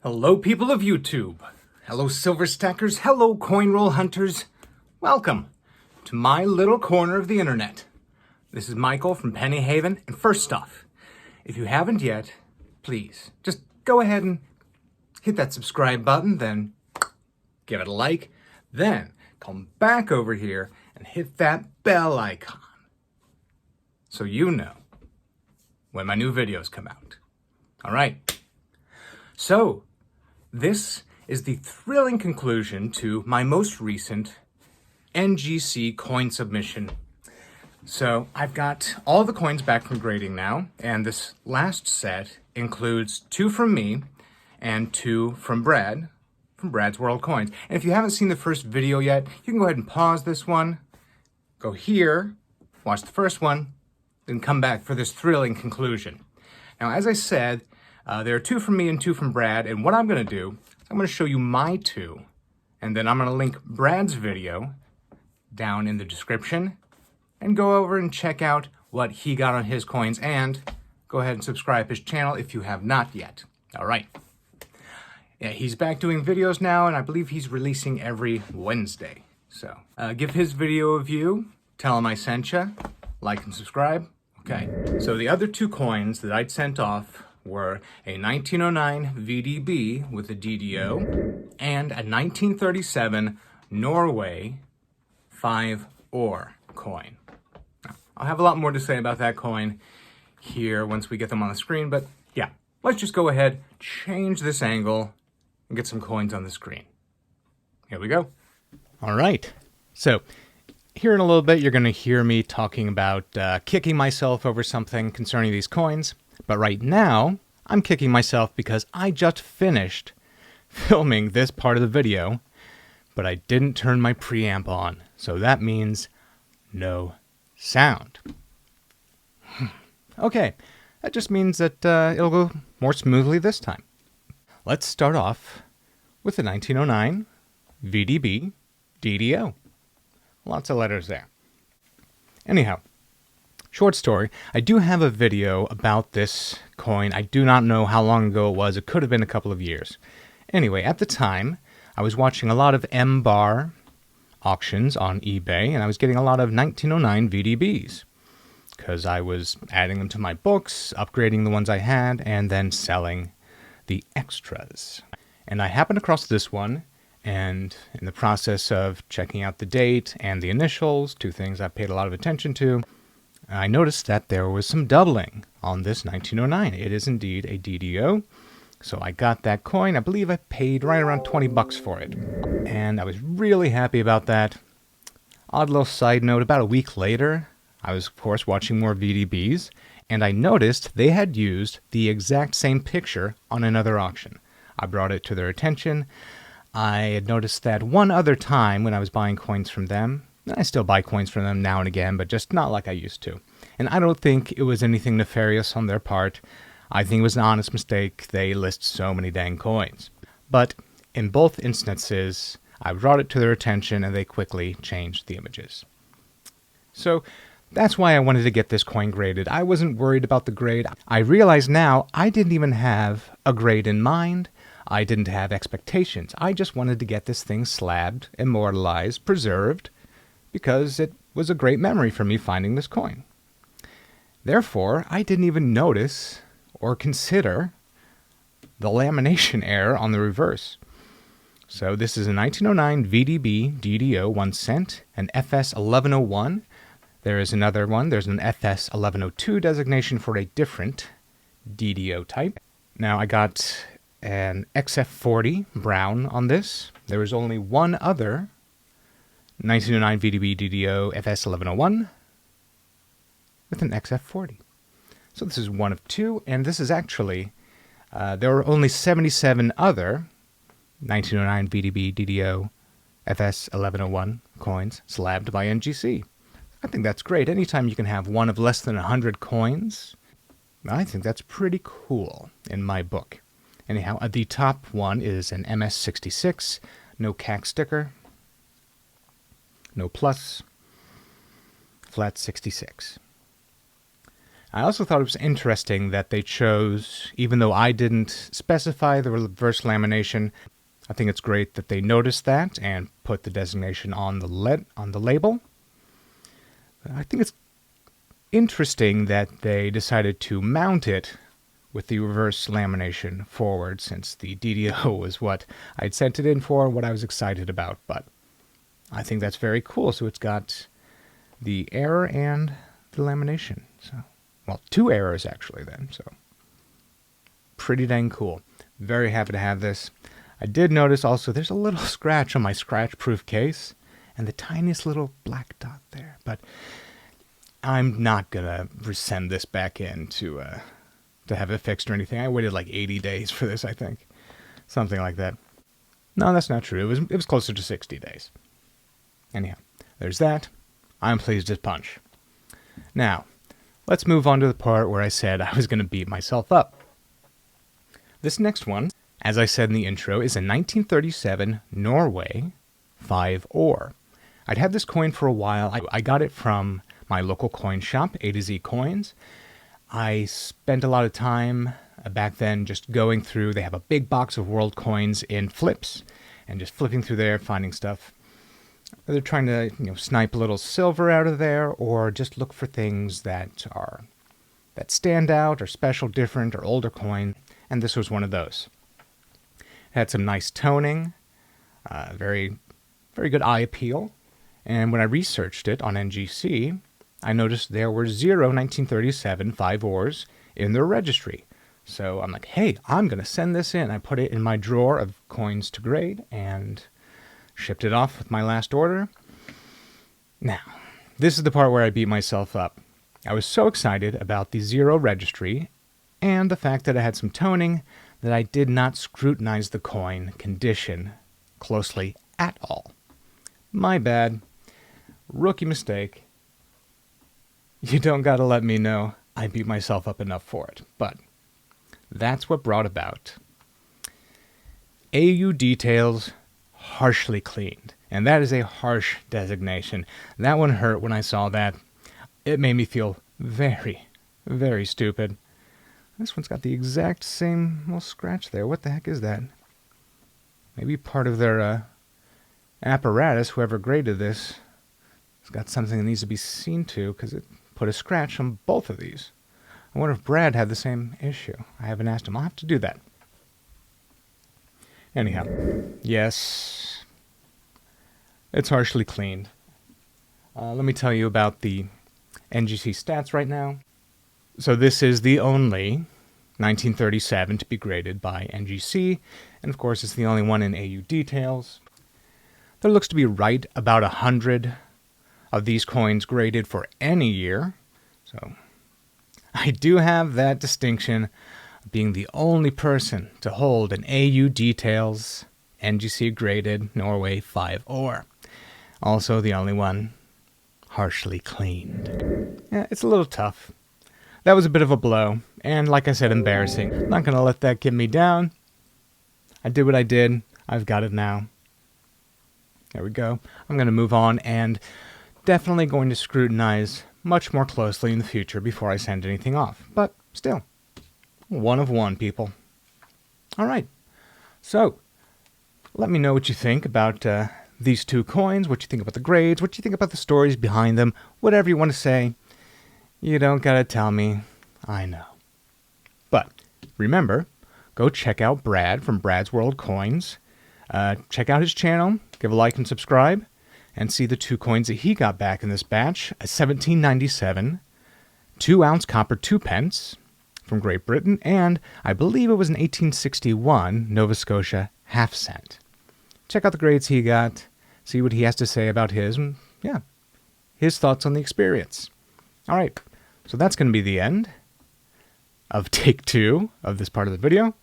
Hello, people of YouTube. Hello, silver stackers. Hello, coin roll hunters. Welcome to my little corner of the internet. This is Michael from Penny Haven. And first off, if you haven't yet, please just go ahead and hit that subscribe button, then give it a like, then come back over here and hit that bell icon so you know when my new videos come out. All right. So, this is the thrilling conclusion to my most recent NGC coin submission. So I've got all the coins back from grading now, and this last set includes 2 from me and 2 from Brad, from Brad's World Coins. And if you haven't seen the first video yet, you can go ahead and pause this one, go here, watch the first one, then come back for this thrilling conclusion. Now, as I said, there are 2 from me and 2 from Brad, and what I'm going to do is I'm going to show you my 2, and then I'm going to link Brad's video down in the description, and go over and check out what he got on his coins, and go ahead and subscribe his channel if you have not yet. All right. Yeah, he's back doing videos now, and I believe he's releasing every Wednesday. So give his video a view, tell him I sent you, like and subscribe. Okay, so the other 2 coins that I'd sent off were a 1909 VDB with a DDO and a 1937 Norway 5-ore coin. Now, I'll have a lot more to say about that coin here once we get them on the screen, but yeah, let's just go ahead, change this angle, and get some coins on the screen. Here we go. All right, so here in a little bit, you're going to hear me talking about kicking myself over something concerning these coins. But right now, I'm kicking myself because I just finished filming this part of the video, but I didn't turn my preamp on. So that means no sound. Okay, that just means that it'll go more smoothly this time. Let's start off with the 1909 VDB DDO. Lots of letters there. Anyhow, short story, I do have a video about this coin. I do not know how long ago it was. It could have been a couple of years. Anyway, at the time, I was watching a lot of M-bar auctions on eBay, and I was getting a lot of 1909 VDBs because I was adding them to my books, upgrading the ones I had, and then selling the extras. And I happened across this one, and in the process of checking out the date and the initials, 2 things I paid a lot of attention to, I noticed that there was some doubling on this 1909. It is indeed a DDO. So I got that coin. I believe I paid right around 20 bucks for it. And I was really happy about that. Odd little side note, about a week later, I was, of course, watching more VDBs, and I noticed they had used the exact same picture on another auction. I brought it to their attention. I had noticed that one other time when I was buying coins from them. I still buy coins from them now and again, but just not like I used to. And I don't think it was anything nefarious on their part. I think it was an honest mistake. They list so many dang coins. But in both instances, I brought it to their attention and they quickly changed the images. So that's why I wanted to get this coin graded. I wasn't worried about the grade. I realize now I didn't even have a grade in mind. I didn't have expectations. I just wanted to get this thing slabbed, immortalized, preserved, because it was a great memory for me finding this coin. Therefore, I didn't even notice or consider the lamination error on the reverse. So this is a 1909 VDB DDO 1 cent, an FS 1101. There is another one. There's an FS 1102 designation for a different DDO type. Now I got an XF40 brown on this. There is only one other 1909 VDB DDO FS 1101 with an XF40. So this is one of 2, and this is actually, there were only 77 other 1909 VDB DDO FS 1101 coins slabbed by NGC. I think that's great. Anytime you can have one of less than 100 coins, I think that's pretty cool in my book. Anyhow, the top one is an MS66, no CAC sticker, no plus, flat 66. I also thought it was interesting that they chose, even though I didn't specify the reverse lamination, I think it's great that they noticed that and put the designation on the label. I think it's interesting that they decided to mount it with the reverse lamination forward, since the DDO was what I'd sent it in for, what I was excited about. But I think that's very cool. So it's got the error and the lamination. So, well, 2 errors actually then. So pretty dang cool. Very happy to have this. I did notice also there's a little scratch on my scratch-proof case and the tiniest little black dot there. But I'm not going to send this back in to have it fixed or anything. I waited like 80 days for this, I think. Something like that. No, that's not true. It was closer to 60 days. Anyhow, there's that. I'm pleased as punch. Now, let's move on to the part where I said I was going to beat myself up. This next one, as I said in the intro, is a 1937 Norway 5-Ore. I'd had this coin for a while. I got it from my local coin shop, A to Z Coins. I spent a lot of time back then just going through. They have a big box of world coins in flips, and just flipping through there, finding stuff. They're trying to, snipe a little silver out of there, or just look for things that stand out, or special, different, or older coin. And this was one of those. It had some nice toning, very, very good eye appeal. And when I researched it on NGC, I noticed there were 0 1937 5-Ores in their registry. So I'm like, hey, I'm going to send this in. I put it in my drawer of coins to grade and shipped it off with my last order. Now, this is the part where I beat myself up. I was so excited about the 0 registry and the fact that it had some toning that I did not scrutinize the coin condition closely at all. My bad. Rookie mistake. You don't gotta let me know I beat myself up enough for it. But that's what brought about AU details harshly cleaned. And that is a harsh designation. That one hurt when I saw that. It made me feel very, very stupid. This one's got the exact same little scratch there. What the heck is that? Maybe part of their apparatus, whoever graded this, has got something that needs to be seen to, because it put a scratch on both of these. I wonder if Brad had the same issue. I haven't asked him. I'll have to do that. Anyhow, yes, it's harshly cleaned. Let me tell you about the NGC stats right now. So this is the only 1937 to be graded by NGC, and of course it's the only one in AU details. There looks to be right about 100 of these coins graded for any year. So I do have that distinction of being the only person to hold an AU details NGC graded Norway 5-Ore. Also the only one harshly cleaned. Yeah, it's a little tough. That was a bit of a blow, and like I said, embarrassing. I'm not going to let that get me down. I did what I did. I've got it now. There we go. I'm going to move on, and definitely going to scrutinize much more closely in the future before I send anything off. But still, one of one, people. All right. So, let me know what you think about these 2 coins, what you think about the grades, what you think about the stories behind them, whatever you want to say. You don't gotta tell me. I know. But remember, go check out Brad from Brad's World Coins. Check out his channel, give a like and subscribe, and see the 2 coins that he got back in this batch. A 1797 2-ounce copper 2 pence from Great Britain, and I believe it was an 1861 Nova Scotia half cent. Check out the grades he got, see what he has to say about his, and yeah, his thoughts on the experience. All right, so that's going to be the end of take 2 of this part of the video.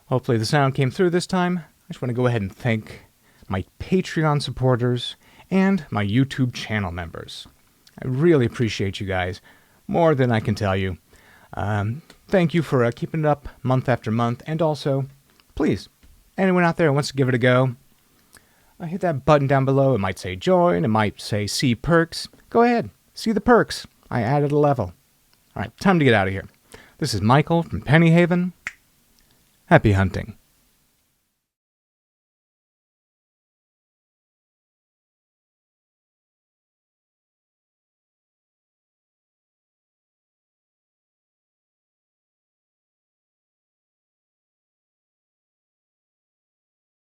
Hopefully the sound came through this time. I just want to go ahead and thank my Patreon supporters and my YouTube channel members. I really appreciate you guys, more than I can tell you. Thank you for keeping it up month after month, and also, please, anyone out there who wants to give it a go, hit that button down below. It might say join, it might say see perks. Go ahead, see the perks. I added a level. All right, time to get out of here. This is Michael from Pennyhaven. Happy hunting.